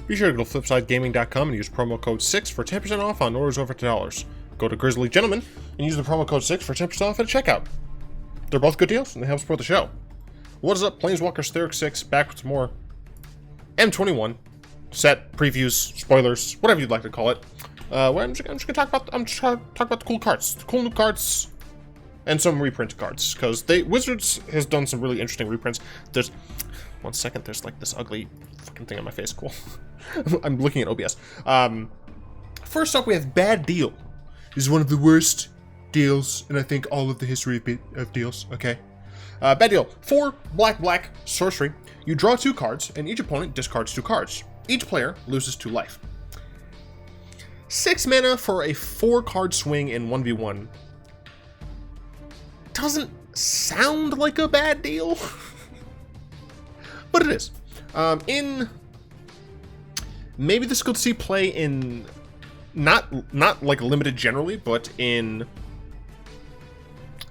Be sure to go to flipsidegaming.com and use promo code 6 for 10% off on orders over $10. Go to Grizzly Gentleman and use the promo code 6 for 10% off at checkout. They're both good deals and they help support the show. What is up, Planeswalkers Theoric 6, back with some more M21 set previews, spoilers, whatever you'd like to call it. I'm just gonna talk about the cool cards, the cool new cards, and some reprint cards, because Wizards has done some really interesting reprints. There's one second, there's like this ugly fucking thing on my face. Cool. I'm looking at OBS. First up, we have Bad Deal. This is one of the worst deals, and I think all of the history of deals. Okay. Bad Deal. 4 black sorcery. You draw 2 cards, and each opponent discards 2 cards. Each player loses 2 life. 6 mana for a 4-card swing in 1v1. Doesn't sound like a bad deal, but it is. Maybe this could see play in not like limited generally, but in.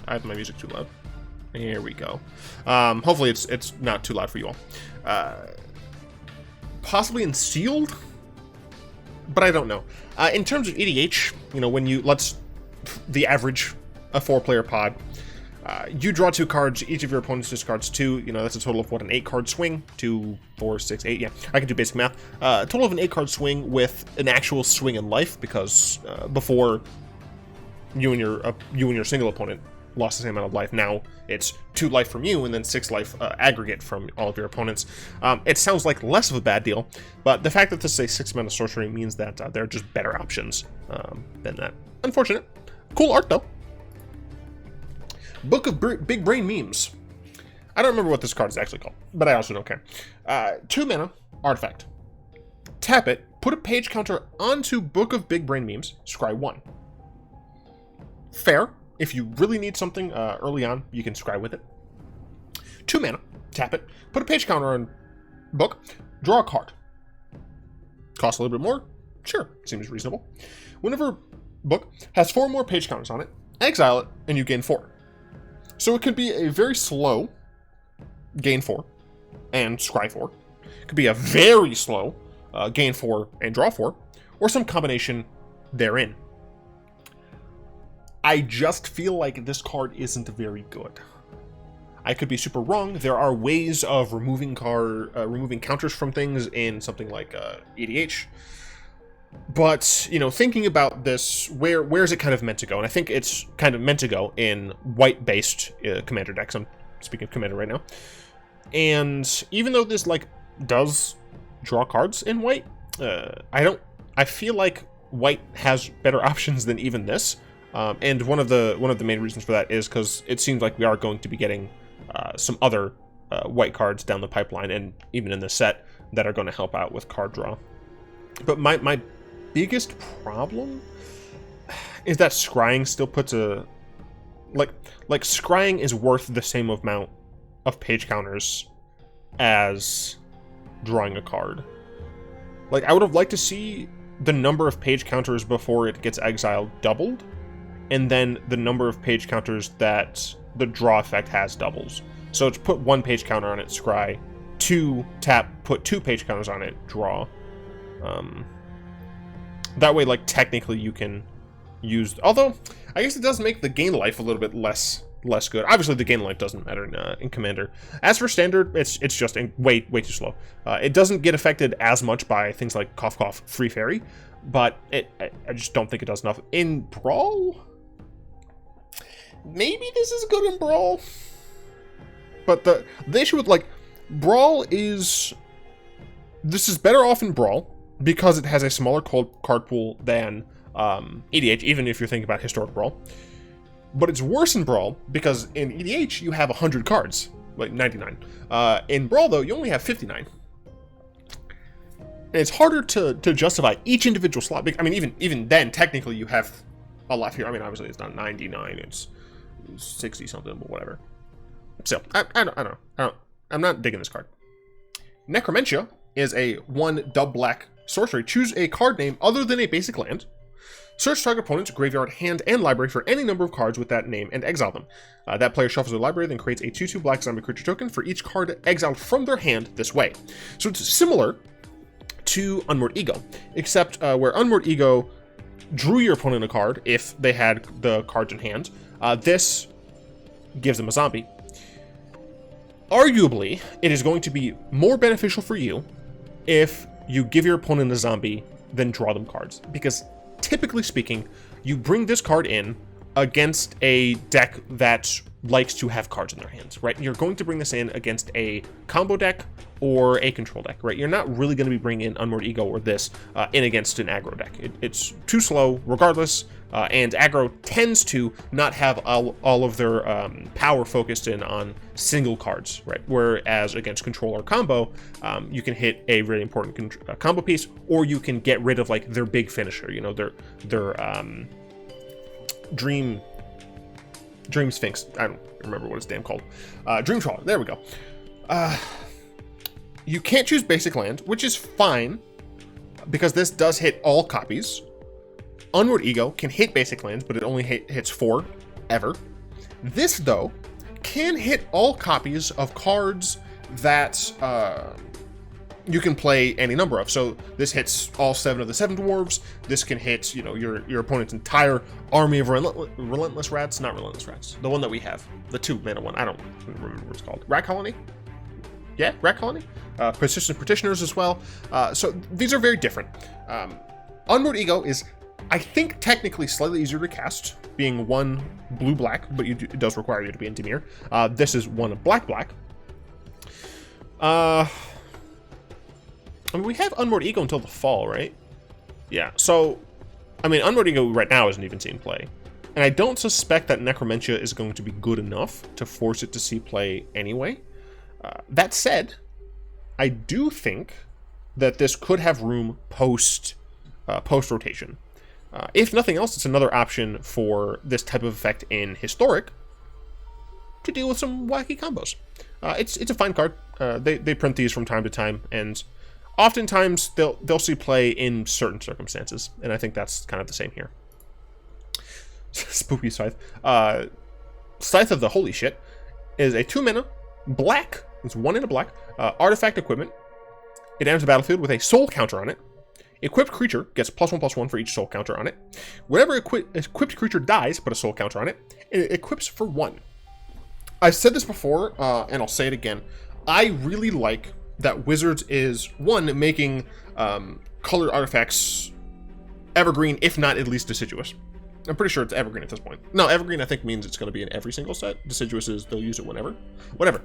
I have my music too loud. Here we go. Hopefully it's not too loud for you all. Possibly in sealed, but I don't know. In terms of EDH, you know, when the average a 4-player pod. You draw 2 cards, each of your opponents discards 2, you know, that's a total of, what, an 8-card swing? 2, 4, 6, 8, yeah, I can do basic math. A total of an 8-card swing with an actual swing in life, because before you and your single opponent lost the same amount of life, now it's 2 life from you, and then 6 life aggregate from all of your opponents. It sounds like less of a bad deal, but the fact that this is a 6-mana sorcery means that there are just better options than that. Unfortunate. Cool art, though. Book of Big Brain Memes. I don't remember what this card is actually called, but I also don't care. 2 mana, artifact. Tap it, put a page counter onto Book of Big Brain Memes, scry 1. Fair. If you really need something early on, you can scry with it. 2 mana, tap it, put a page counter on Book, draw a card. Costs a little bit more? Sure, seems reasonable. Whenever Book has 4 more page counters on it, exile it, and you gain 4. So it could be a very slow gain 4 and scry 4. It could be a very slow gain 4 and draw 4, or some combination therein. I just feel like this card isn't very good. I could be super wrong. There are ways of removing counters from things in something like EDH. But, you know, thinking about this, where is it kind of meant to go? And I think it's kind of meant to go in white-based commander decks. I'm speaking of commander right now. And even though this, like, does draw cards in white, I feel like white has better options than even this. And one of the main reasons for that is because it seems like we are going to be getting some other white cards down the pipeline, and even in this set, that are going to help out with card draw. But my biggest problem is that scrying still puts a like scrying is worth the same amount of page counters as drawing a card. Like, I would have liked to see the number of page counters before it gets exiled doubled, and then the number of page counters that the draw effect has doubles. So it's put 1 page counter on it, scry, 2 tap, put 2 page counters on it, draw. That way, like, technically you can use, although I guess it does make the gain life a little bit less good. Obviously the gain life doesn't matter in Commander. As for Standard, it's just way too slow. It doesn't get affected as much by things like Cough Cough Free Fairy, but I just don't think it does enough. In Brawl, maybe this is good in Brawl, but the issue with, like, Brawl is, this is better off in Brawl because it has a smaller card pool than EDH, even if you're thinking about Historic Brawl. But it's worse in Brawl because in EDH you have 100 cards, like 99. In Brawl, though, you only have 59. And it's harder to justify each individual slot. I mean, even then, technically, you have a lot here. I mean, obviously, it's not 99; it's 60 something, but whatever. So I don't know. I'm not digging this card. Necromancy is a 1 dub black sorcery. Choose a card name other than a basic land. Search target opponent's graveyard, hand, and library for any number of cards with that name and exile them. That player shuffles their library, then creates a 2/2 black zombie creature token for each card exiled from their hand this way. So it's similar to Unmoored Ego, except where Unmoored Ego drew your opponent a card if they had the cards in hand, this gives them a zombie. Arguably, it is going to be more beneficial for you if you give your opponent a zombie than draw them cards, because typically speaking, you bring this card in against a deck that likes to have cards in their hands, right? You're going to bring this in against a combo deck or a control deck, right? You're not really going to be bringing in Unmoored Ego or this in against an aggro deck. It's too slow regardless, and aggro tends to not have all of their power focused in on single cards, right? Whereas against control or combo, you can hit a really important combo piece, or you can get rid of like their big finisher, you know, their Dream Sphinx. I don't remember what it's damn called. Dream Trawler. There we go. You can't choose basic land, which is fine because this does hit all copies. Unmoored Ego can hit basic lands, but it only hits 4 ever. This though can hit all copies of cards that you can play any number of. So this hits all 7 of the 7 dwarves. This can hit, you know, your opponent's entire army of relentless rats. Not relentless rats. The one that we have, the 2-mana one. I don't remember what it's called. Rat Colony. Yeah, Rat Colony. Persistent Petitioners as well. So these are very different. Unmoored Ego is, I think, technically slightly easier to cast, being 1 blue-black, but it does require you to be in Dimir. This is 1 black-black. I mean, we have Unmoored Ego until the fall, right? Yeah, so, I mean, Unmoored Ego right now isn't even seeing play. And I don't suspect that Necromancy is going to be good enough to force it to see play anyway. That said, I do think that this could have room post-rotation. If nothing else, it's another option for this type of effect in Historic to deal with some wacky combos. It's a fine card. They print these from time to time, and oftentimes they'll see play in certain circumstances, and I think that's kind of the same here. Spooky Scythe. Scythe of the Holy Shit is a 2-mana black. It's 1 in a black artifact equipment. It enters the battlefield with a soul counter on it. Equipped creature gets +1/+1 for each soul counter on it. Whenever equipped creature dies, put a soul counter on it. It equips for 1. I've said this before, and I'll say it again. I really like that Wizards is, 1, making colored artifacts evergreen, if not at least deciduous. I'm pretty sure it's evergreen at this point. No, evergreen I think means it's going to be in every single set. Deciduous is they'll use it whenever. Whatever.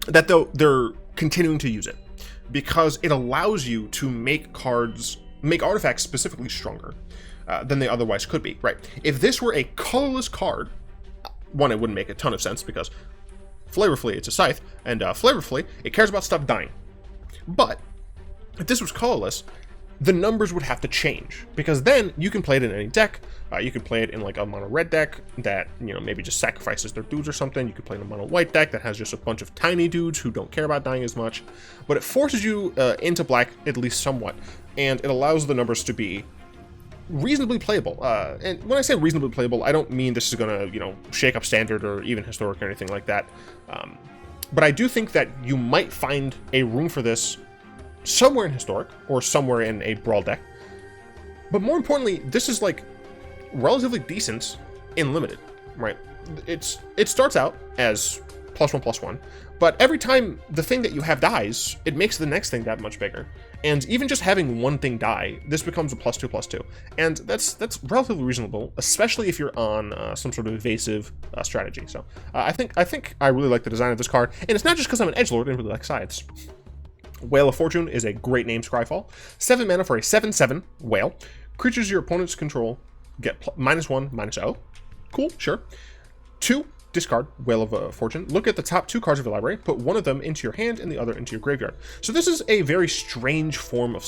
That they're continuing to use it, because it allows you to make artifacts specifically stronger than they otherwise could be, right? If this were a colorless card, 1, it wouldn't make a ton of sense, because flavorfully it's a Scythe, and flavorfully it cares about stuff dying. But if this was colorless, the numbers would have to change, because then you can play it in any deck. You can play it in like a mono red deck that, you know, maybe just sacrifices their dudes or something. You can play in a mono white deck that has just a bunch of tiny dudes who don't care about dying as much. But it forces you into black, at least somewhat, and it allows the numbers to be reasonably playable. And when I say reasonably playable, I don't mean this is gonna, you know, shake up standard or even historic or anything like that. But I do think that you might find a room for this somewhere in historic or somewhere in a brawl deck. But more importantly, this is like relatively decent in limited, right? It starts out as +1/+1, but every time the thing that you have dies, it makes the next thing that much bigger. And even just having one thing die, this becomes a +2/+2, and that's relatively reasonable, especially if you're on some sort of evasive strategy. So I think I really like the design of this card, and it's not just because I'm an edgelord and really like scythes. Whale of Fortune is a great name, Scryfall. 7 mana for a 7/7 whale. Creatures your opponents control get -1/-0. Cool, sure. 2, discard Whale of Fortune. Look at the top 2 cards of your library. Put one of them into your hand and the other into your graveyard. So this is a very strange form of...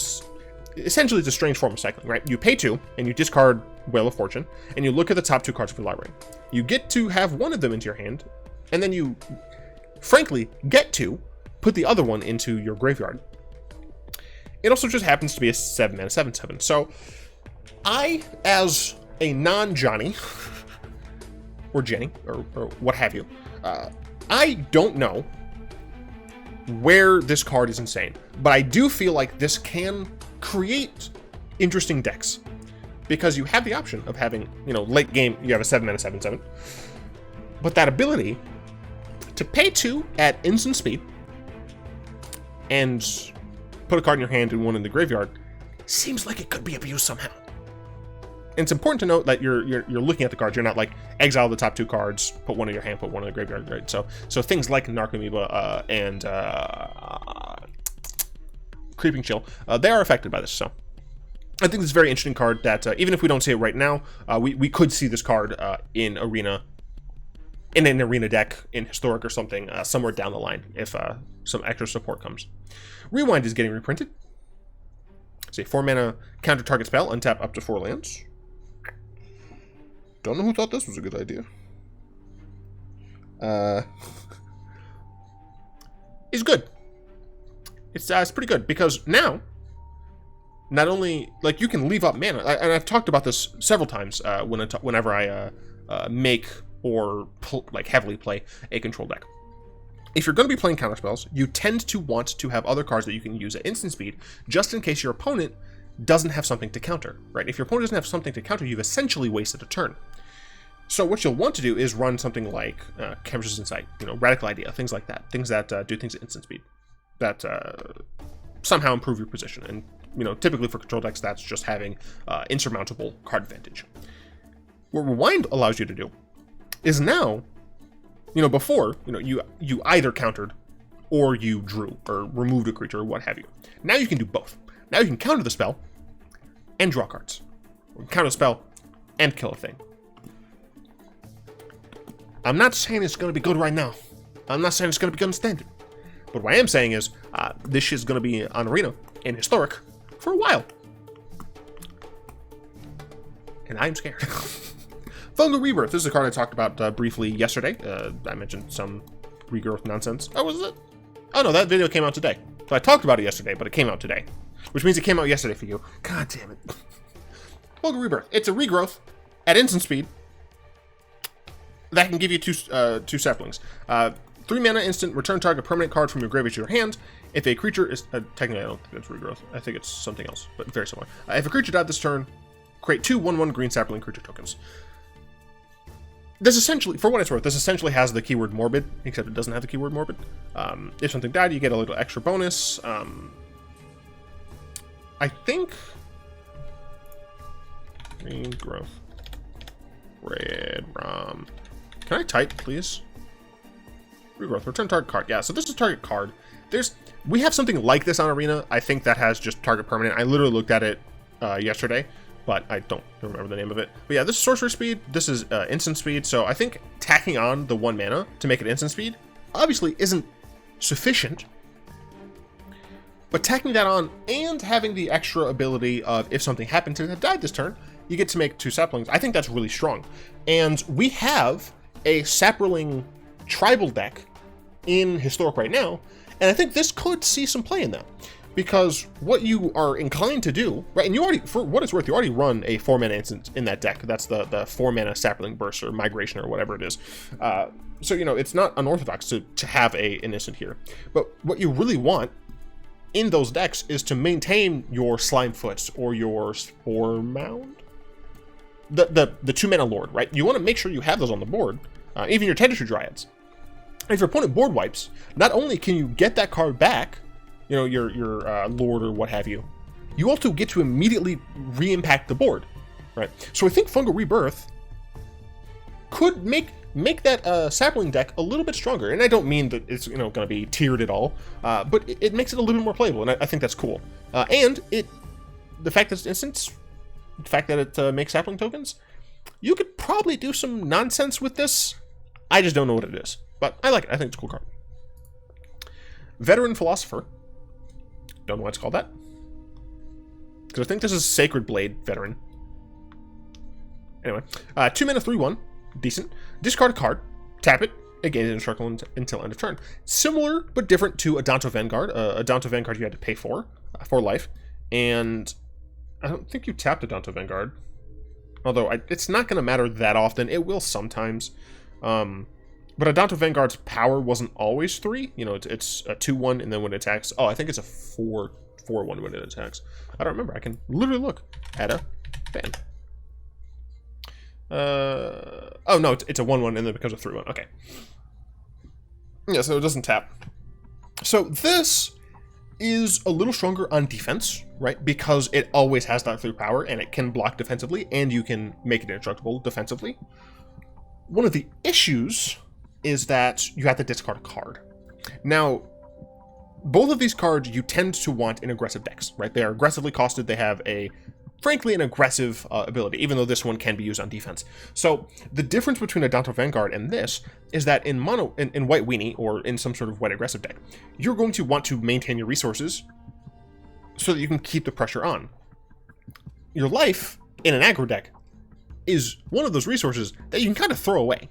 Essentially, it's a strange form of cycling, right? You pay 2, and you discard Whale of Fortune, and you look at the top 2 cards of your library. You get to have one of them into your hand, and then you, frankly, get to put the other one into your graveyard. It also just happens to be a 7-mana 7/7. So I, as a non-Johnny, or Jenny, or what have you, I don't know where this card is insane. But I do feel like this can create interesting decks, because you have the option of having, you know, late game, you have a 7-mana 7/7. But that ability to pay 2 at instant speed and put a card in your hand and one in the graveyard seems like it could be abused somehow. And it's important to note that you're looking at the cards. You're not like exile the top 2 cards, put one in your hand, put one in the graveyard, right? So things like Narcomoeba and Creeping Chill, they are affected by this. So I think this is a very interesting card that even if we don't see it right now, we could see this card in Arena, in an Arena deck, in Historic or something, somewhere down the line if some extra support comes. Rewind is getting reprinted. It's a 4-mana counter target spell, untap up to 4 lands. Don't know who thought this was a good idea. Is good. It's pretty good, because now, not only, like, you can leave up mana, and I've talked about this several times whenever I make or like heavily play a control deck. If you're going to be playing counterspells, you tend to want to have other cards that you can use at instant speed, just in case your opponent doesn't have something to counter, right? If your opponent doesn't have something to counter, you've essentially wasted a turn. So what you'll want to do is run something like Chemist's Insight, you know, Radical Idea, things like that, things that do things at instant speed, that somehow improve your position. And, you know, typically for control decks, that's just having insurmountable card advantage. What Rewind allows you to do is now, you know, before, you know, you either countered or you drew or removed a creature or what have you. Now you can do both. Now you can counter the spell and draw cards. Or counter the spell and kill a thing. I'm not saying it's going to be good right now. I'm not saying it's going to be good in Standard. But what I am saying is this shit's going to be on Arena and Historic for a while. And I'm scared. Fungal Rebirth. This is a card I talked about briefly yesterday. I mentioned some regrowth nonsense. Oh, was it? Oh, no, that video came out today. So I talked about it yesterday, but it came out today. Which means it came out yesterday for you. God damn it. Fungal Rebirth. It's a regrowth at instant speed that can give you two saplings. 3 mana instant, return target permanent card from your graveyard to your hand. If a creature is... technically, I don't think it's regrowth. I think it's something else, but very similar. If a creature died this turn, create 2 1/1 green sapling creature tokens. This essentially, for what it's worth, this essentially has the keyword morbid, except it doesn't have the keyword morbid. If something died, you get a little extra bonus. I think... Green growth. Red ROM. Can I type, please? Regrowth. Return target card. Yeah, so this is target card. We have something like this on Arena. I think that has just target permanent. I literally looked at it yesterday, but I don't remember the name of it. But yeah, this is sorcery speed. This is instant speed. So I think tacking on the 1 mana to make it instant speed obviously isn't sufficient. But tacking that on and having the extra ability of if something happened to have died this turn, you get to make 2 saplings. I think that's really strong. And we have a sapling tribal deck in Historic right now, and I think this could see some play in that. Because what you are inclined to do, right, and you already, for what it's worth, you already run a 4-mana instant in that deck. That's the 4-mana sapling burst or migration or whatever it is. So, you know, it's not unorthodox to have an instant here. But what you really want in those decks is to maintain your Slimefoots or your Spore Mound. The 2-mana Lord, right? You want to make sure you have those on the board, even your Tentacruel Dryads. And if your opponent board wipes, not only can you get that card back, you know, your Lord or what have you, you also get to immediately re-impact the board, right? So I think Fungal Rebirth could make that sapling deck a little bit stronger. And I don't mean that it's, you know, going to be tiered at all, but it makes it a little bit more playable, and I think that's cool. And the fact that it's instants, the fact that it makes sapling tokens, you could probably do some nonsense with this. I just don't know what it is, but I like it. I think it's a cool card. Veteran Philosopher. Don't know why it's called that, because I think this is Sacred Blade Veteran. Anyway, 2 mana 3/1, decent. Discard a card, tap it, again in a circle until end of turn. Similar but different to Adanto Vanguard. Adanto Vanguard you had to pay for life, and I don't think you tapped Adanto Vanguard. Although it's not going to matter that often. It will sometimes. But But Adonto Vanguard's power wasn't always 3. You know, it's a 2-1, and then when it attacks... Oh, I think it's a 4-1 when it attacks. I don't remember. I can literally look at a fan. Oh, no, it's a 1-1, and then it becomes a 3-1. Okay. Yeah, so it doesn't tap. So this is a little stronger on defense, right? Because it always has that 3 power, and it can block defensively, and you can make it indestructible defensively. One of the issues is that you have to discard a card. Now, both of these cards you tend to want in aggressive decks, right? They are aggressively costed. They have frankly, an aggressive ability, even though this one can be used on defense. So the difference between Adonto Vanguard and this is that in White Weenie, or in some sort of white aggressive deck, you're going to want to maintain your resources so that you can keep the pressure on. Your life in an aggro deck is one of those resources that you can kind of throw away.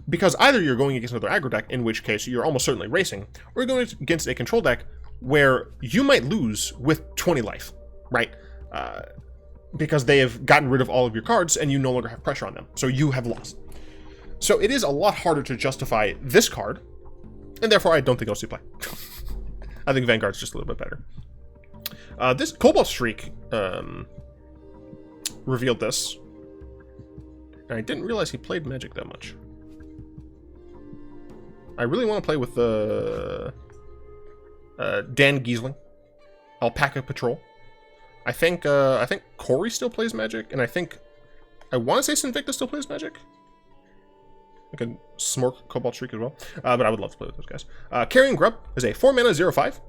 Because either you're going against another aggro deck, in which case you're almost certainly racing, or you're going against a control deck where you might lose with 20 life, right? Because they have gotten rid of all of your cards and you no longer have pressure on them. So you have lost. So it is a lot harder to justify this card, and therefore I don't think I'll see play. I think Vanguard's just a little bit better. This Cobalt Streak revealed this. And I didn't realize he played Magic that much. I really want to play with Dan Giesling, Alpaca Patrol. I think Corey still plays Magic, and I want to say Sinvicta still plays Magic. I can smork Cobalt Streak as well, but I would love to play with those guys. Carrion Grub is a 4-mana 0/5.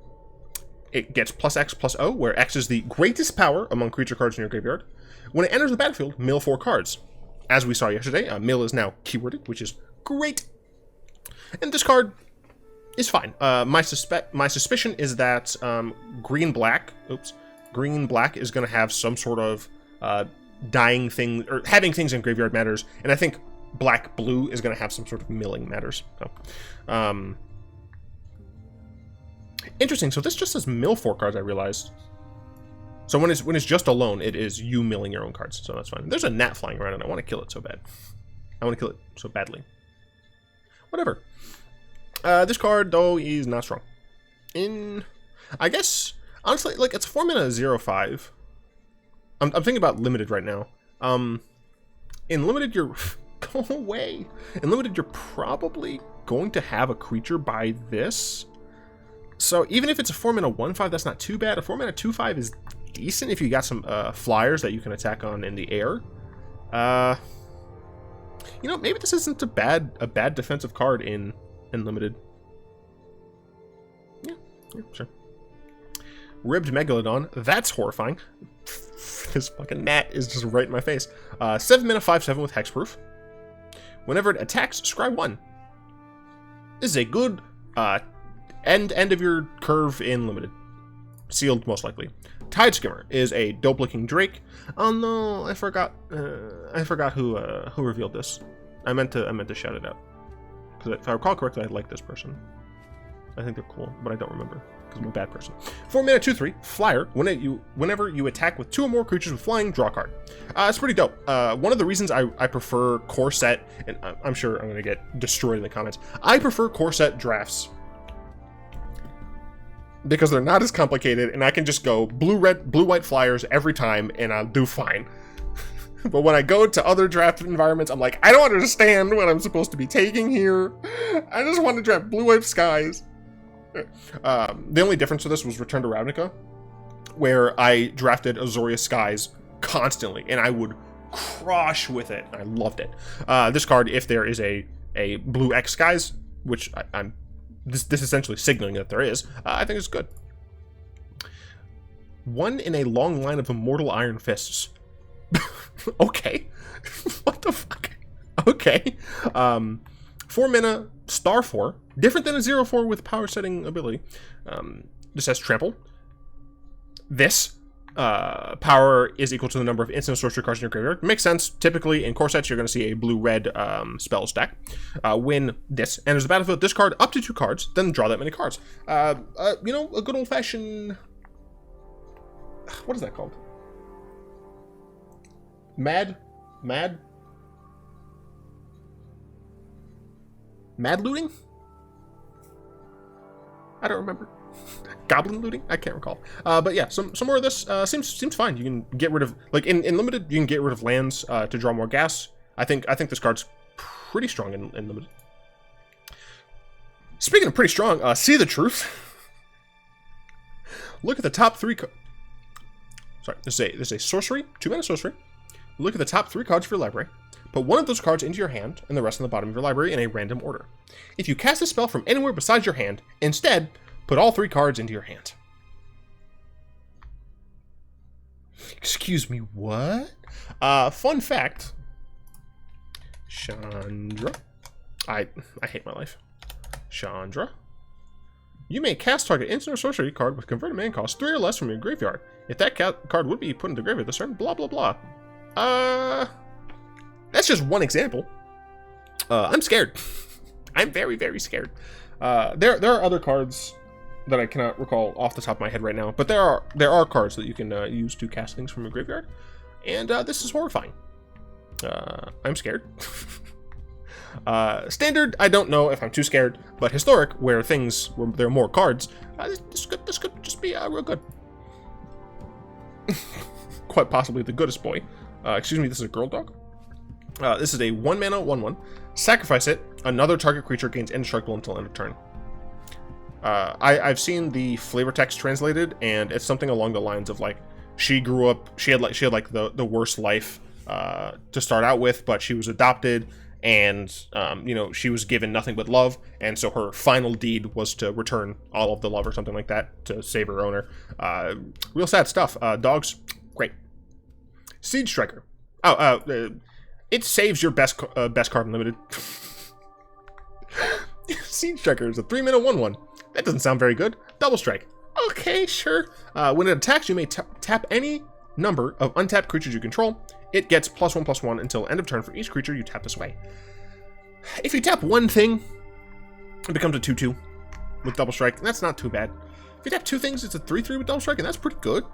It gets +X/+O, where X is the greatest power among creature cards in your graveyard. When it enters the battlefield, mill 4 cards. As we saw yesterday, mill is now keyworded, which is great. And this card is fine. My suspicion is that green-black is going to have some sort of dying thing, or having things in graveyard matters, and I think black-blue is going to have some sort of milling matters. So, interesting. So this just says mill 4 cards, I realized. So when it's just alone, it is you milling your own cards, so that's fine. There's a gnat flying around, and I want to kill it so bad. I want to kill it so badly. Whatever. This card, though, is not strong. I guess, honestly, like, it's 4-mana 0/5. I'm thinking about limited right now. In limited, you're... Go away. In limited, you're probably going to have a creature by this. So even if it's a 4-mana 1/5, that's not too bad. A 4-mana 2/5 is decent if you got some flyers that you can attack on in the air. You know, maybe this isn't a bad defensive card in limited. Yeah, sure. Ribbed Megalodon, that's horrifying. This fucking gnat is just right in my face. 7-mana 5/7 with hexproof. Whenever it attacks, scry 1. This is a good end of your curve in limited. Sealed, most likely. Tide Skimmer is a dope-looking Drake. Oh no, I forgot who revealed this. I meant to shout it out, because if I recall correctly, I like this person. I think they're cool, but I don't remember because I'm a bad person. 4-mana 2/3 flyer. Whenever you attack with 2 or more creatures with flying, draw a card. It's pretty dope. One of the reasons I prefer core set, and I'm sure I'm gonna get destroyed in the comments. I prefer core set drafts because they're not as complicated, and I can just go blue-white flyers every time, and I'll do fine. But when I go to other draft environments, I'm like, I don't understand what I'm supposed to be taking here. I just want to draft blue-white skies. The only difference to this was Return to Ravnica, where I drafted Azoria Skies constantly, and I would crush with it. I loved it. This card, if there is a blue X Skies, which I'm this essentially signaling that there is, I think it's good. One in a long line of Immortal Iron Fists. Okay. What the fuck? Okay. 4-mana star 4, different than a 0/4 with power setting ability. This has trample. This power is equal to the number of instant sorcery cards in your graveyard. Makes sense. Typically in core sets, you're going to see a blue-red spell stack. When this enters the battlefield, discard up to 2 cards, then draw that many cards. You know, a good old-fashioned... What is that called? Mad Mad looting? I don't remember. Goblin looting? I can't recall. But yeah, some more of this seems fine. You can get rid of, like, in limited, you can get rid of lands to draw more gas. I think this card's pretty strong in limited. Speaking of pretty strong, see the truth. Look at the top 3. Sorry, this is a sorcery, 2-mana sorcery. Look at the top 3 cards of your library. Put one of those cards into your hand and the rest on the bottom of your library in a random order. If you cast a spell from anywhere besides your hand, instead, put all 3 cards into your hand. Excuse me, what? Fun fact. Chandra. I hate my life. Chandra. You may cast target instant or sorcery card with converted mana cost 3 or less from your graveyard. If that card would be put into graveyard this turn, blah blah blah. That's just one example. I'm scared. I'm very, very scared. There are other cards that I cannot recall off the top of my head right now, but there are cards that you can use to cast things from a graveyard, and this is horrifying. I'm scared. Standard, I don't know if I'm too scared, but historic, where there are more cards, this could just be real good. Quite possibly the goodest boy. Excuse me, this is a girl dog. This is a 1-mana 1/1. Sacrifice it. Another target creature gains indestructible until end of turn. I've seen the flavor text translated, and it's something along the lines of like she grew up. She had like the worst life to start out with, but she was adopted, and you know, she was given nothing but love, and so her final deed was to return all of the love or something like that to save her owner. Real sad stuff. Dogs, great. Siege Striker. It saves your best card in limited. Siege Striker is a 3-mana 1/1. That doesn't sound very good. Double strike. Okay, sure. When it attacks, you may tap any number of untapped creatures you control. It gets +1/+1 until end of turn for each creature you tap this way. If you tap one thing, it becomes a 2/2 with double strike. And that's not too bad. If you tap 2 things, it's a 3/3 with double strike, and that's pretty good.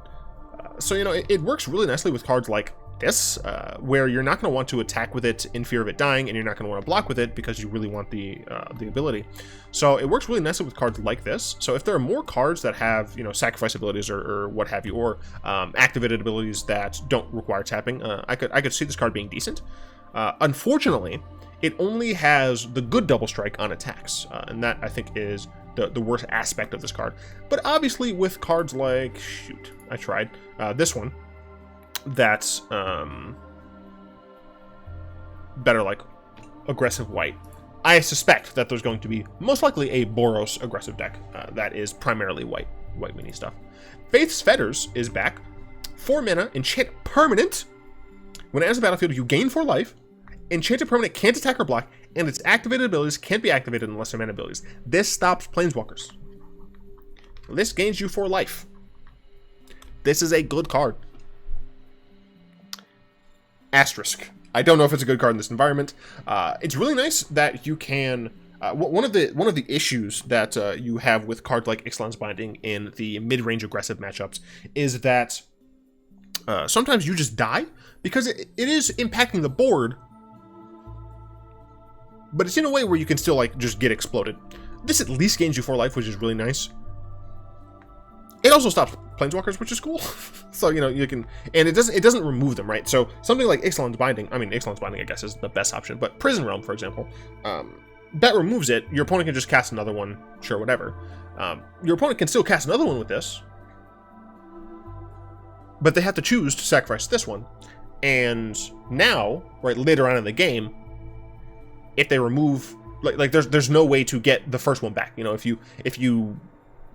So, you know, it works really nicely with cards like this, where you're not going to want to attack with it in fear of it dying, and you're not going to want to block with it because you really want the ability. So it works really nicely with cards like this. So if there are more cards that have, you know, sacrifice abilities or what have you, or activated abilities that don't require tapping, I could see this card being decent. Unfortunately, it only has the good double strike on attacks, and that I think is the worst aspect of this card. But obviously with cards like, shoot, I tried, this one, that's better, like aggressive white. I suspect that there's going to be most likely a Boros aggressive deck that is primarily white mini stuff. Faith's Fetters is back. 4 mana, enchant permanent. When it enters the battlefield, you gain 4 life. Enchanted permanent can't attack or block, and its activated abilities can't be activated unless they're mana abilities. This stops planeswalkers. This gains you 4 life. This is a good card. Asterisk. I don't know if it's a good card in this environment. It's really nice that you can. One of the issues that you have with cards like Ixalan's Binding in the mid-range aggressive matchups is that sometimes you just die because it is impacting the board, but it's in a way where you can still like just get exploded. This at least gains you 4 life, which is really nice. It also stops planeswalkers, which is cool. So, you know, you can, and it doesn't remove them, right? So something like Ixalan's Binding, Ixalan's Binding I guess is the best option, but Prison Realm, for example, that removes it. Your opponent can just cast another one, sure, whatever. Your opponent can still cast another one with this, but they have to choose to sacrifice this one. And now, right, later on in the game, if they remove, like there's no way to get the first one back. You know, if you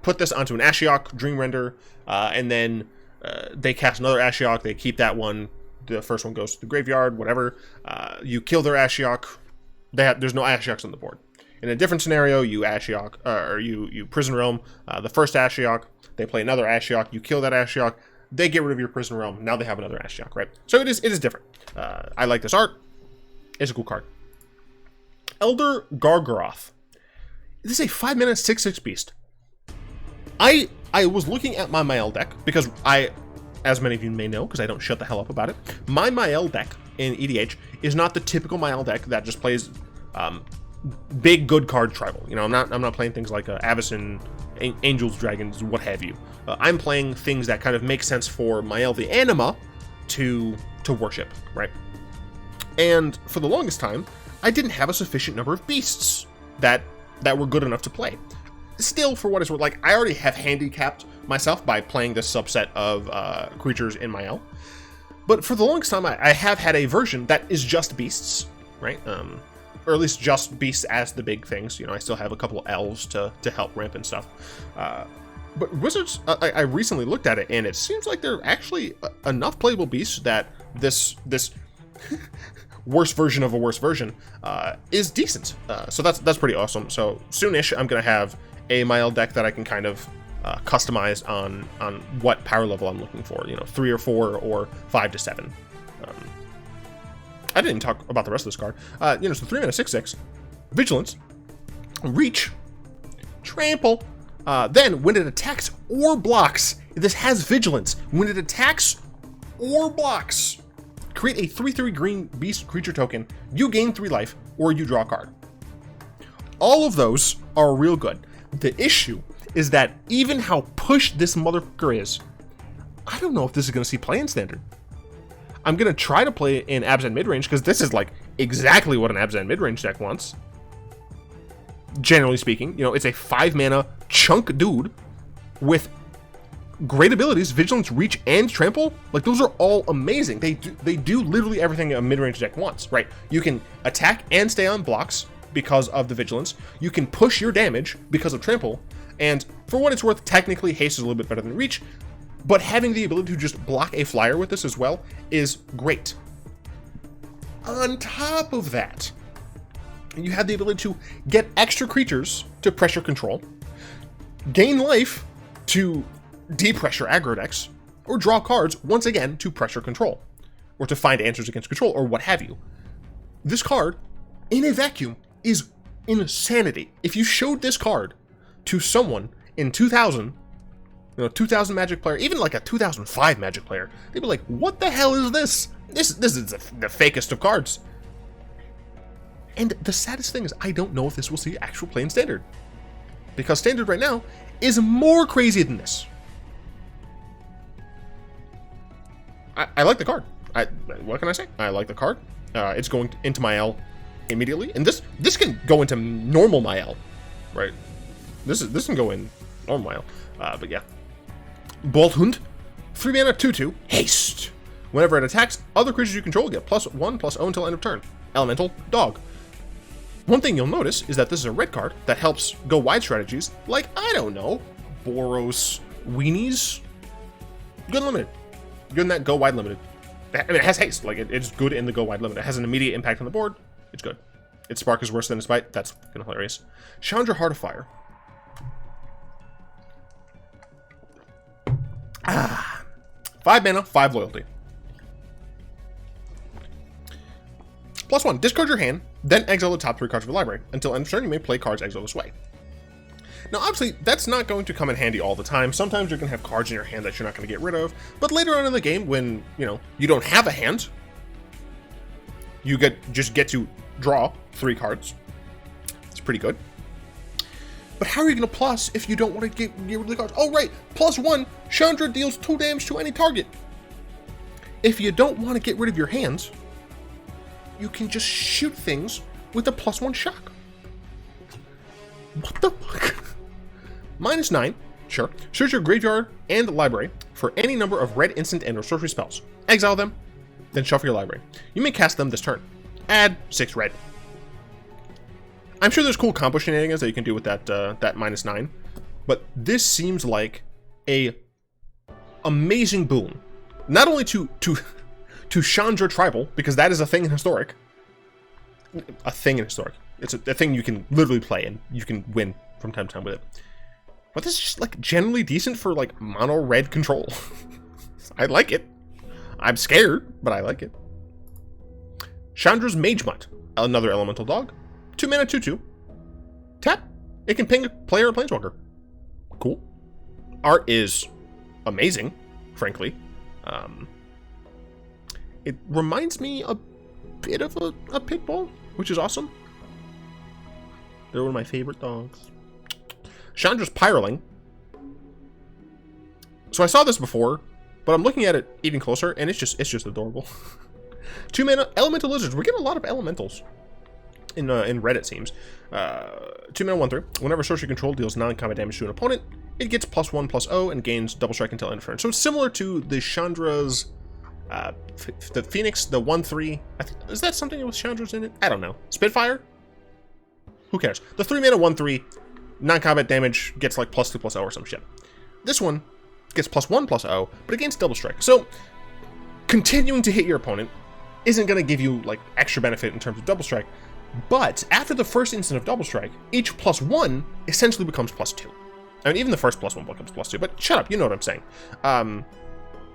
put this onto an Ashiok, Dream Render, and then they cast another Ashiok, they keep that one, the first one goes to the graveyard, whatever, you kill their Ashiok, there's no Ashioks on the board. In a different scenario, you Ashiok, or you Prison Realm, the first Ashiok, they play another Ashiok, you kill that Ashiok, they get rid of your Prison Realm, now they have another Ashiok, right? So it is different. I like this art. It's a cool card. Elder Gargaroth. This is a 5-mana 6/6 beast. I was looking at my Mael deck, because as many of you may know, because I don't shut the hell up about it, my Mael deck in EDH is not the typical Mael deck that just plays big good card tribal. You know, I'm not playing things like Avacyn, Angels, Dragons, what have you. I'm playing things that kind of make sense for Mael the Anima to worship, right? And for the longest time, I didn't have a sufficient number of beasts that were good enough to play. Still, for what it's worth, like, I already have handicapped myself by playing this subset of creatures in Mael. But for the longest time, I have had a version that is just beasts, right? Or at least just beasts as the big things. You know, I still have a couple of elves to help ramp and stuff. But Wizards, I recently looked at it, and it seems like there are actually enough playable beasts that this worst version of a worse version is decent. So that's pretty awesome. So soonish, I'm going to have a Mael deck that I can kind of customize on what power level I'm looking for. You know, 3 or 4 or 5 to 7. I didn't even talk about the rest of this card. You know, so 3 mana 6/6, Vigilance, Reach, Trample. Then, when it attacks or blocks, this has Vigilance. When it attacks or blocks, create a 3/3 green beast creature token. You gain 3 life, or you draw a card. All of those are real good. The issue is that even how pushed this motherfucker is, I don't know if this is going to see play in Standard. I'm going to try to play in Abzan midrange, because this is like exactly what an Abzan midrange deck wants. Generally speaking, you know, it's a 5 mana chunk dude with great abilities, Vigilance, Reach, and Trample. Like, those are all amazing. They do literally everything a midrange deck wants, right? You can attack and stay on blocks because of the Vigilance. You can push your damage because of Trample. And for what it's worth, technically Haste is a little bit better than Reach, but having the ability to just block a flyer with this as well is great. On top of that, you have the ability to get extra creatures to pressure control, gain life to depressure aggro decks, or draw cards once again to pressure control, or to find answers against control, or what have you. This card, in a vacuum, is insanity. If you showed this card to someone in 2000, 2000 Magic player, even like a 2005 Magic player, they'd be like, what the hell is this? This is the fakest of cards. And the saddest thing is, I don't know if this will see actual play in Standard. Because Standard right now is more crazy than this. I like the card. What can I say? I like the card. It's going into Mael immediately. And this can go into normal Mael, right? This can go in normal Mael. But yeah. Bolthund, 3 mana 2/2, Haste. Whenever it attacks, other creatures you control get +1/+0 until end of turn. Elemental, Dog. One thing you'll notice is that this is a red card that helps go wide strategies like, I don't know, Boros, Weenies. Good and limited. Good in that go wide limited. I mean, it has haste. Like, it's good in the go wide limited. It has an immediate impact on the board. It's good. Its spark is worse than its bite. That's fucking hilarious. Chandra, Heart of Fire. 5 mana, 5 loyalty. +1, discard your hand, then exile the top 3 cards of your library. Until end of turn, you may play cards exiled this way. Now, obviously, that's not going to come in handy all the time. Sometimes you're going to have cards in your hand that you're not going to get rid of. But later on in the game, when, you don't have a hand, you just get to draw 3 cards. It's pretty good. But how are you going to plus if you don't want to get rid of the cards? Oh, right. +1, Chandra deals 2 damage to any target. If you don't want to get rid of your hands, you can just shoot things with a +1 shock. What the fuck? -9, sure. Search your graveyard and library for any number of red instant and or sorcery spells. Exile them, then shuffle your library. You may cast them this turn. Add 6 red. I'm sure there's cool combo shenanigans that you can do with that -9, but this seems like a amazing boon. Not only to Chandra Tribal, because that is a thing in Historic. A thing in Historic. It's a thing you can literally play, and you can win from time to time with it. But this is just, like, generally decent for, like, mono red control. I like it. I'm scared, but I like it. Chandra's Mage Mutt, another elemental dog. 2 mana 2/2. Tap. It can ping a player or planeswalker. Cool. Art is amazing, frankly. It reminds me a bit of a Pitbull, which is awesome. They're one of my favorite dogs. Chandra's Pyroling. So I saw this before, but I'm looking at it even closer, and it's just adorable. 2 mana Elemental Lizards. We're getting a lot of elementals in red, it seems. 2 mana 1/3. Whenever sorcery control deals non-combat damage to an opponent, it gets +1/+0 and gains double strike until end of turn. So it's similar to the Chandra's, the Phoenix, the 1/3. Is that something with Chandra's in it? I don't know. Spitfire? Who cares? The 3 mana 1/3 non-combat damage gets like +2/+0 or some shit. This one gets +1/+0, but it gains double strike. So continuing to hit your opponent isn't going to give you like extra benefit in terms of double strike, but after the first instant of double strike, each +1 essentially becomes +2. I mean, even the first +1 becomes +2, but shut up, you know what I'm saying.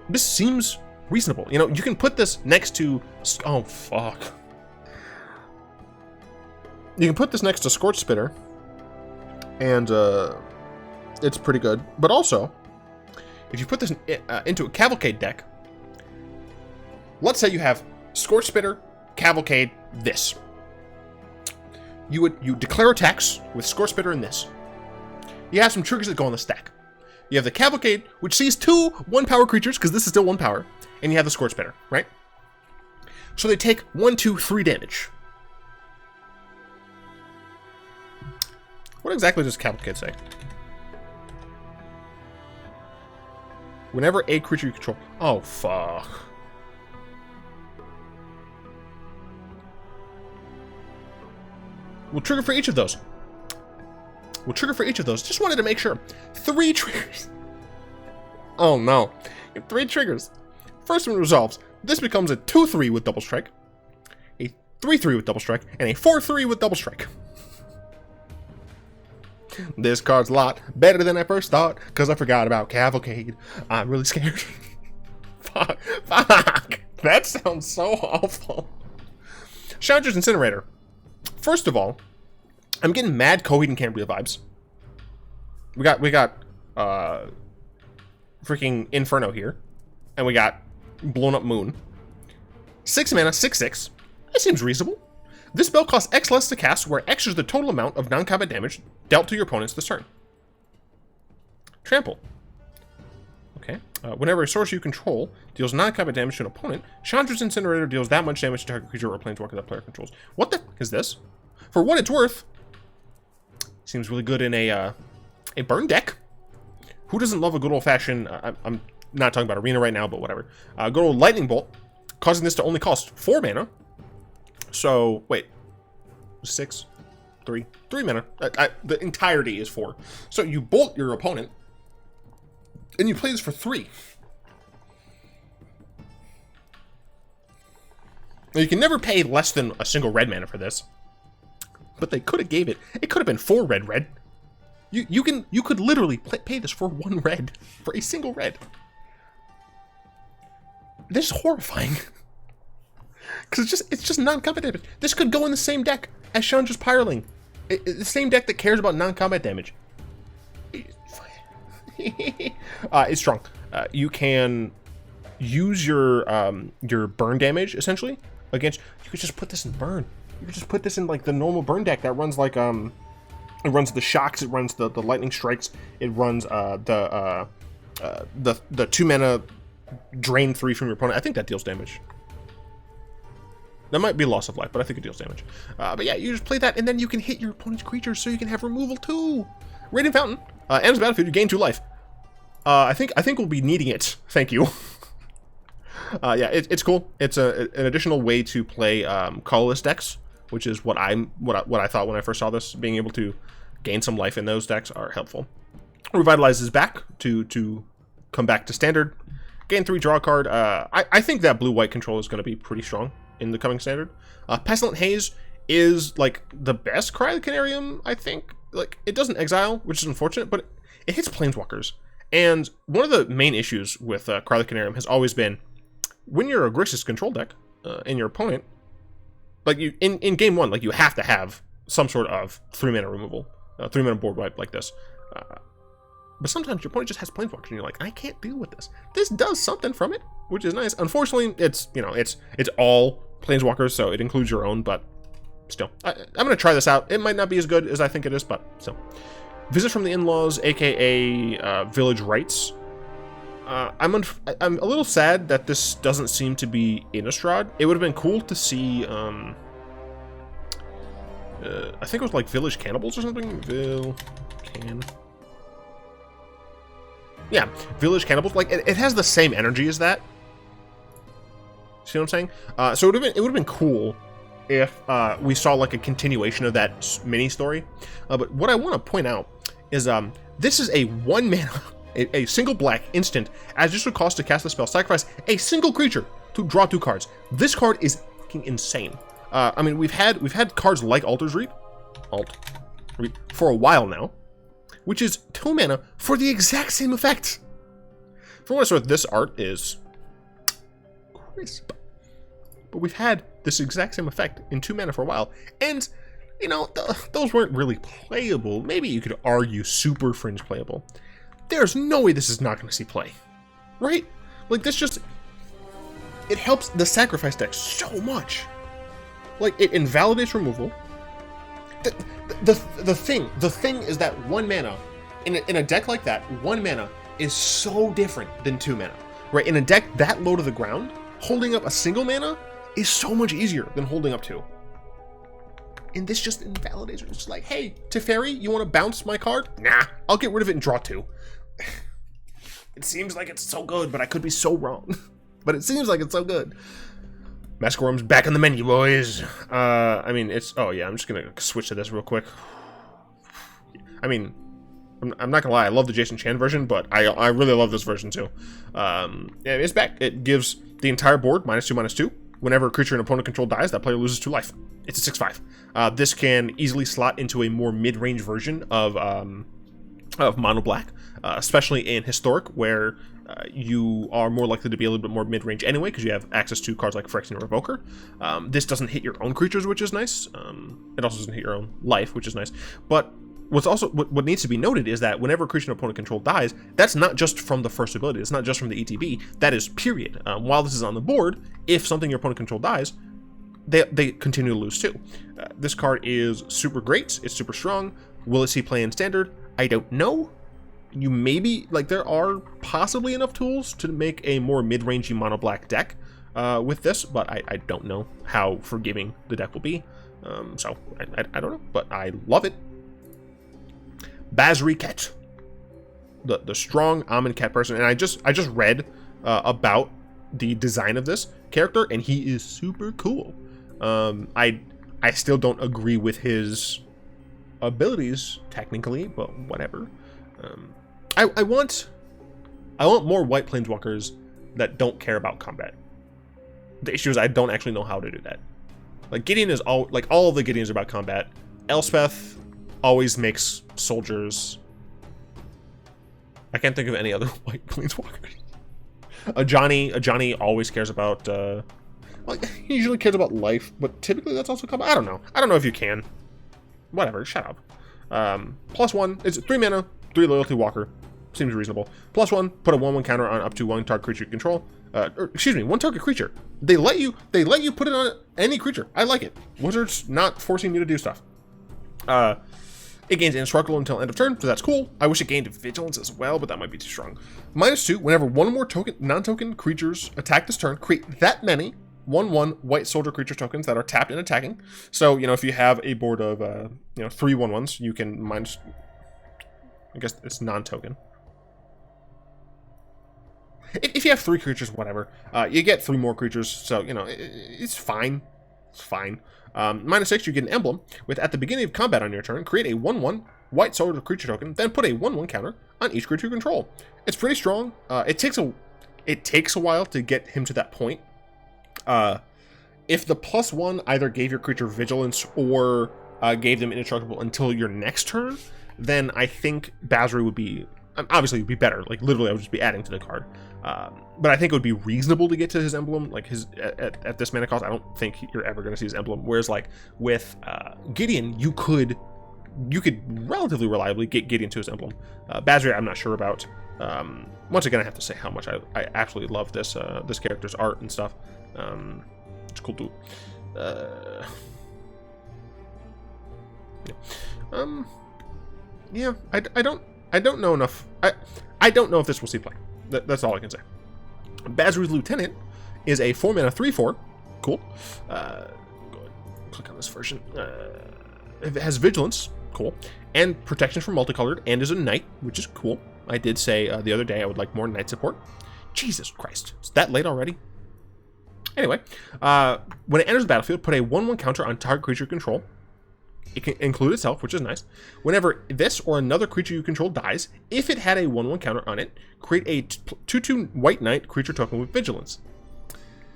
This seems reasonable. You know, you can put this next to, oh fuck. You can put this next to Scorch Spitter, and it's pretty good. But also, if you put this into a Cavalcade deck, let's say you have Scorch Spitter, Cavalcade, this. You declare attacks with Scorch Spitter and this. You have some triggers that go on the stack. You have the Cavalcade, which sees 2 1-power creatures, because this is still 1 power, and you have the Scorch Spitter, right? So they take 1, 2, 3 damage. What exactly does Cavalcade say? Whenever a creature you control... Oh, fuck. We'll trigger for each of those. Just wanted to make sure. 3 triggers. Oh, no. You have 3 triggers. First one resolves. This becomes a 2/3 with double strike, a 3/3 with double strike, and a 4/3 with double strike. This card's a lot better than I first thought, because I forgot about Cavalcade. I'm really scared. Fuck. That sounds so awful. Chandra's Incinerator. First of all, I'm getting mad Coheed and Cambria vibes. We got freaking Inferno here, and we got Blown Up Moon. 6 mana, 6/6. That seems reasonable. This spell costs X less to cast, where X is the total amount of non-combat damage dealt to your opponents this turn. Trample. Okay. Whenever a sorcerer you control deals non-combat damage to an opponent, Chandra's Incinerator deals that much damage to target creature or planeswalker that player controls. What the heck is this? For what it's worth, seems really good in a burn deck. Who doesn't love a good old-fashioned... I'm not talking about Arena right now, but whatever. Good old Lightning Bolt, causing this to only cost 4 mana. So, wait. 6? 3? 3 mana. The entirety is 4. So you bolt your opponent, and you play this for 3. Now, you can never pay less than a single red mana for this. But they could have gave it. It could have been 4 red. You could literally pay this for 1 red. For a single red. This is horrifying. Because it's just non-combat damage. This could go in the same deck as Chandra's Pyroling. The same deck that cares about non-combat damage. It's strong. You can use your burn damage, essentially, against... You could just put this in burn. You could just put this in, like, the normal burn deck that runs, like, it runs the shocks, it runs the lightning strikes, it runs the 2 mana drain 3 from your opponent. I think that deals damage. That might be loss of life, but I think it deals damage. But yeah, you just play that, and then you can hit your opponent's creatures, so you can have removal too. Radiant Fountain. Enters the battlefield, you gain 2 life. I think we'll be needing it. Thank you. Yeah, it's cool. It's an additional way to play colorless decks, which is what I thought when I first saw this. Being able to gain some life in those decks are helpful. Revitalizes back to come back to standard. Gain 3, draw a card. I think that blue-white control is going to be pretty strong in the coming standard. Pestilent Haze is like the best Cry the Canarium, I think. Like, it doesn't exile, which is unfortunate, but it hits planeswalkers. And one of the main issues with Cry the Canarium has always been when you're a Grixis control deck and your opponent, like you in game 1, like you have to have some sort of 3 mana removal, 3 mana board wipe like this. But sometimes your opponent just has planeswalkers, and you're like, I can't deal with this. This does something from it, which is nice. Unfortunately, it's all planeswalkers, so it includes your own, but still, I'm going to try this out. It might not be as good as I think it is, but still. Visit from the In-Laws, aka Village Rites. I'm a little sad that this doesn't seem to be Innistrad. It would have been cool to see, I think it was like Village Cannibals or something. Yeah, Village Cannibals. Like, it has the same energy as that. See what I'm saying? So it would have been cool if we saw like a continuation of that mini story. But what I want to point out is this is a 1 mana, a single black instant. As just would cost to cast the spell, sacrifice a single creature to draw 2 cards. This card is fucking insane. I mean, we've had cards like Altar's Reap, for a while now, which is 2 mana for the exact same effect. For what it's worth, this art is crisp. But we've had this exact same effect in 2 mana for a while, and you know, those weren't really playable. Maybe you could argue super fringe playable. There's no way this is not going to see play, right? Like, this just, it helps the sacrifice deck so much. Like, it invalidates removal. The thing is that 1 mana in a deck like that, 1 mana is so different than 2 mana, right? In a deck that low to the ground, holding up a single mana is so much easier than holding up 2. And this just invalidates it. It's just like, hey, Teferi, you want to bounce my card? Nah, I'll get rid of it and draw 2. It seems like it's so good, but I could be so wrong. But it seems like it's so good. Masquerum's back on the menu, boys. I mean, it's... Oh, yeah, I'm just going to switch to this real quick. I mean, I'm not going to lie. I love the Jason Chan version, but I really love this version, too. Yeah, it's back. It gives the entire board -2/-2. Whenever a creature an opponent control dies, that player loses 2 life. It's a 6/5. This can easily slot into a more mid-range version of mono black, especially in Historic, where you are more likely to be a little bit more mid-range anyway, because you have access to cards like Phyrexian Revoker. This doesn't hit your own creatures, which is nice. It also doesn't hit your own life, which is nice. But what needs to be noted is that whenever a creature an opponent control dies, that's not just from the first ability. It's not just from the ETB. That is period. While this is on the board, if something your opponent control dies, they continue to lose too. This card is super great. It's super strong. Will it see play in Standard? I don't know. You maybe, like, there are possibly enough tools to make a more mid-rangey mono black deck with this, but I don't know how forgiving the deck will be. So I don't know, but I love it. Basri Ket, the strong Almond Cat person, and I just read about the design of this character, and he is super cool. I still don't agree with his abilities technically, but whatever. I want more white planeswalkers that don't care about combat. The issue is I don't actually know how to do that. Like, Gideon is all of the Gideons are about combat. Elspeth always makes soldiers. I can't think of any other white planeswalkers. Ajani always cares about like, he usually cares about life, but typically that's also combat. I don't know if you can. Whatever, shut up. +1, it's 3 mana, 3 loyalty walker. Seems reasonable. +1, put a 1/1 counter on up to 1 target creature you control. Or, excuse me, 1 target creature. They let you put it on any creature. I like it. Wizards not forcing you to do stuff. It gains Indestructible until end of turn, so that's cool. I wish it gained Vigilance as well, but that might be too strong. -2, whenever 1 or more non-token creatures attack this turn, create that many 1/1 white soldier creature tokens that are tapped and attacking. So, you know, if you have a board of, 3 1/1s, you can minus... I guess it's non-token. If you have 3 creatures, whatever, you get 3 more creatures, so, you know, it's fine. It's fine. -6, you get an emblem with, at the beginning of combat on your turn, create a 1/1 white soldier creature token, then put a 1/1 counter on each creature you control. It's pretty strong. It takes a while to get him to that point. If the +1 either gave your creature vigilance or gave them indestructible until your next turn, then I think Basri would be, obviously it would be better. Like, literally I would just be adding to the card. But I think it would be reasonable to get to his emblem, like his at this mana cost. I don't think you're ever going to see his emblem. Whereas, like, with Gideon, you could relatively reliably get Gideon to his emblem. Basri, I'm not sure about. Once again, I have to say how much I absolutely love this this character's art and stuff. It's cool too. Yeah, I don't know enough. I don't know if this will see play. That's all I can say. Bazri's Lieutenant is a 4-mana 3/4. Cool. Go ahead, click on this version. It has Vigilance. Cool. And Protection from Multicolored, and is a Knight, which is cool. I did say the other day I would like more Knight support. Jesus Christ. Is that late already? Anyway, when it enters the battlefield, put a 1/1 counter on target creature you control. It can include itself, which is nice. Whenever this or another creature you control dies, if it had a 1/1 counter on it, create a 2/2 White Knight creature token with Vigilance.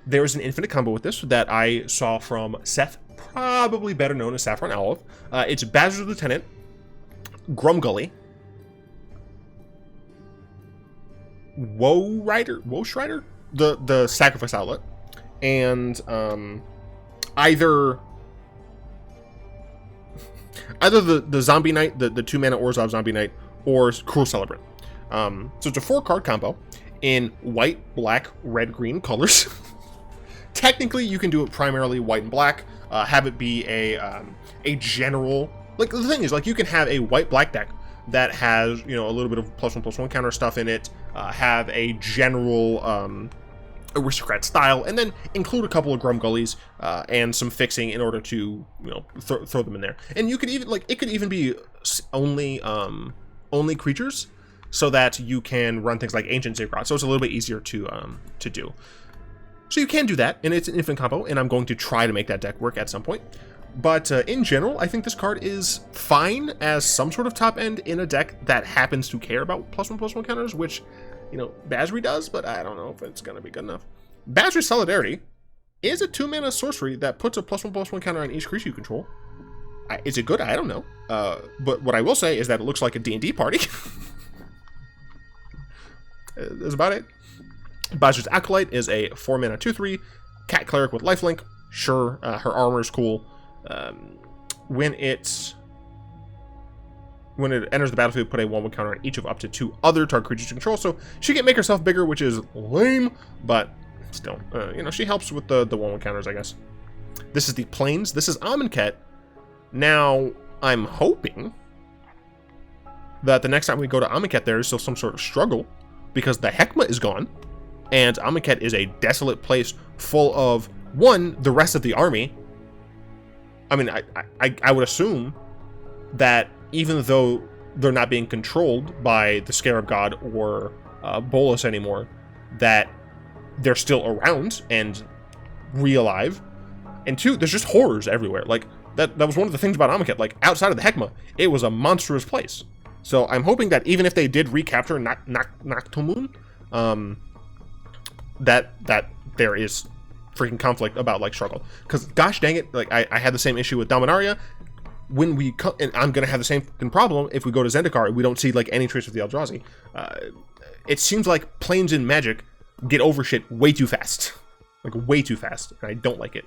There is an infinite combo with this that I saw from Seth, probably better known as Saffron Olive. It's Bazri's Lieutenant, Grumgully, Woeshrider, the Sacrifice Outlet, and either the Zombie Knight, the 2-mana Orzhov Zombie Knight, or Cruel Celebrant. So it's a 4-card combo in white, black, red, green colors. Technically, you can do it primarily white and black. Have it be a general. Like, the thing is, like, you can have a white-black deck that has, you know, a little bit of +1/+1 counter stuff in it. Have a general aristocrat style, and then include a couple of Grumgullies and some fixing in order to, you know, throw them in there. And you could even, like, it could even be only creatures, so that you can run things like Ancient Ziggurat. So it's a little bit easier to do. So you can do that, and it's an infinite combo, and I'm going to try to make that deck work at some point. But in general, I think this card is fine as some sort of top end in a deck that happens to care about +1/+1 counters, which, you know, Bazri does, but I don't know if it's going to be good enough. Bazri's Solidarity is a 2-mana sorcery that puts a +1/+1 counter on each creature you control. Is it good? I don't know. But what I will say is that it looks like a D&D party. That's about it. Bazri's Acolyte is a 4-mana 2/3 cat cleric with lifelink. Sure, her armor is cool. When it enters the battlefield, put a 1/1 counter on each of up to 2 other target creatures you control. So she can make herself bigger, which is lame, but still, you know, she helps with the 1/1 counters, I guess. This is the Plains. This is Amonkhet. Now, I'm hoping that the next time we go to Amonkhet, there is still some sort of struggle, because the Heckma is gone, and Amonkhet is a desolate place full of, one, the rest of the army. I mean, I would assume that even though they're not being controlled by the Scarab God or Bolas anymore, that they're still around and re-alive. And 2, there's just horrors everywhere. Like, that was one of the things about Amonkhet. Like, outside of the Heckma, it was a monstrous place. So I'm hoping that even if they did recapture Naktomun, that there is freaking conflict about, like, struggle. Because, gosh dang it, like, I had the same issue with Dominaria. When we come, and I'm going to have the same problem if we go to Zendikar, we don't see, like, any trace of the Eldrazi. It seems like Plains in Magic get over shit way too fast. Like, way too fast, and I don't like it.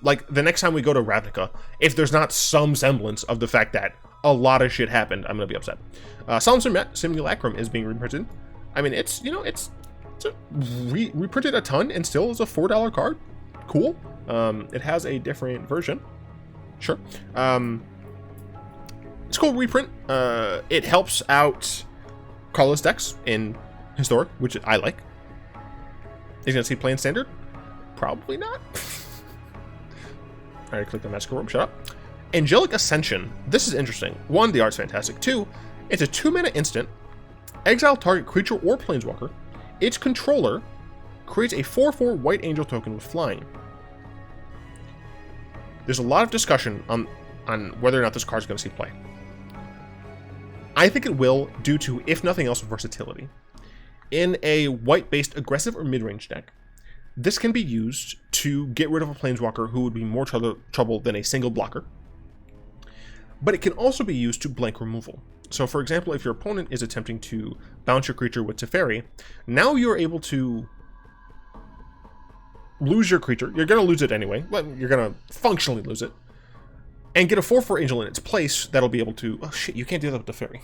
Like, the next time we go to Ravnica, if there's not some semblance of the fact that a lot of shit happened, I'm going to be upset. Solemn Simulacrum is being reprinted. I mean, it's, you know, it's reprinted a ton and still is a $4 card. Cool. It has a different version. Sure. It's a cool reprint. It helps out colorless decks in Historic, which I like. Is going to see plain standard? Probably not. Alright, click the Magical Room. Shut up. Angelic Ascension. This is interesting. 1, the art's fantastic. 2, it's a 2-mana instant. Exile target creature or planeswalker. Its controller creates a 4/4 white angel token with flying. There's a lot of discussion on whether or not this card's going to see play. I think it will, due to, if nothing else, versatility. In a white-based aggressive or mid-range deck, this can be used to get rid of a planeswalker who would be more trouble than a single blocker. But it can also be used to blank removal. So, for example, if your opponent is attempting to bounce your creature with Teferi, now you're able to lose your creature. You're going to lose it anyway. Well, you're going to functionally lose it. And get a 4/4 angel in its place that'll be able to... Oh, shit, you can't do that with Teferi.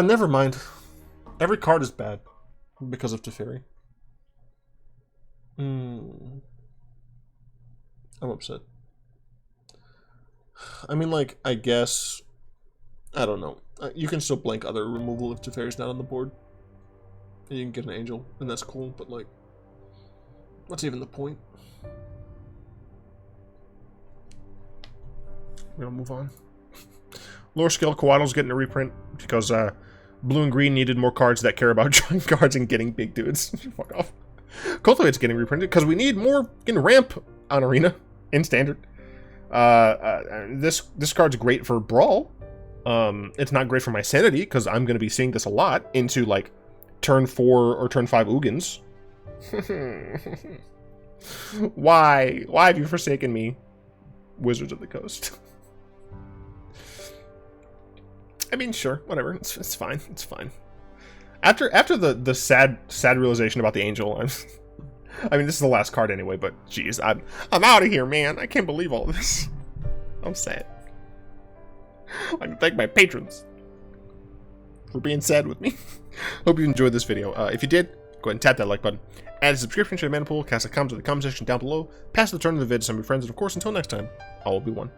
Never mind. Every card is bad because of Teferi. I'm upset. I mean, like, I guess... I don't know. You can still blank other removal if Teferi's not on the board. And you can get an Angel, and that's cool, but, like... what's even the point? We're gonna move on. Lower scale Coatlo's getting a reprint because blue and green needed more cards that care about drawing cards and getting big dudes. Fuck off. Cultivate's getting reprinted because we need more in ramp on Arena in Standard. This card's great for Brawl. It's not great for my Sanity because I'm going to be seeing this a lot into like turn 4 or turn 5 Ugins. Why have you forsaken me, Wizards of the Coast? I mean, sure, whatever. It's fine. It's fine. After the sad realization about the Angel, I mean, this is the last card anyway. But geez, I'm out of here, man. I can't believe all this. I'm sad. I can thank my patrons for being sad with me. Hope you enjoyed this video. If you did, go ahead and tap that like button. Add a subscription to the mana pool. Cast a comment in the comment section down below. Pass the turn of the vid to some of your friends, and of course, until next time, I will be one.